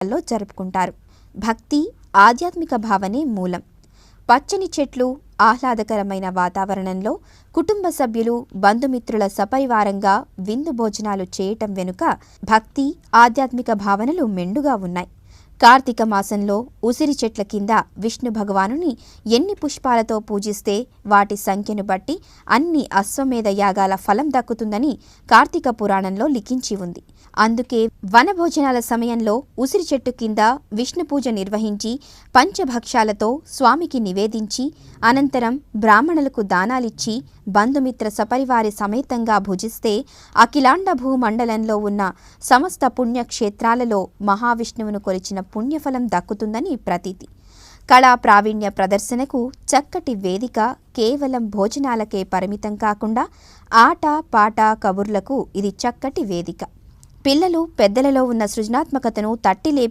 లో జరుపుకుంటారు. భక్తి, ఆధ్యాత్మిక భావనే మూలం. పచ్చని చెట్లు, ఆహ్లాదకరమైన వాతావరణంలో కుటుంబ సభ్యులు, బంధుమిత్రుల సపరివారంగా విందు భోజనాలు చేయటం వెనుక భక్తి, ఆధ్యాత్మిక భావనలు మెండుగా ఉన్నాయి. కార్తీక మాసంలో ఉసిరి చెట్ల కింద విష్ణు భగవానుని ఎన్ని పుష్పాలతో పూజిస్తే వాటి సంఖ్యను బట్టి అన్ని అశ్వమేధ యాగాల ఫలం దక్కుతుందని కార్తీక పురాణంలో లిఖించి ఉంది. అందుకే వనభోజనాల సమయంలో ఉసిరి చెట్టు కింద విష్ణు పూజ నిర్వహించి పంచభక్షాలతో స్వామికి నివేదించి అనంతరం బ్రాహ్మణులకు దానాలిచ్చి బంధుమిత్ర సపరివారి సమేతంగా భుజిస్తే అఖిలాండ భూమండలంలో ఉన్న సమస్త పుణ్యక్షేత్రాలలో మహావిష్ణువును కొలిచిన పుణ్యఫలం దక్కుతుందని ప్రతీతి. కళా ప్రావీణ్య ప్రదర్శనకు చక్కటి వేదిక కేవలం భోజనాలకే పరిమితం కాకుండా ఆట, పాట, కబుర్లకు ఇది చక్కటి వేదిక. పిల్లలు, పెద్దలలో ఉన్న సృజనాత్మకతను తట్టిలేపి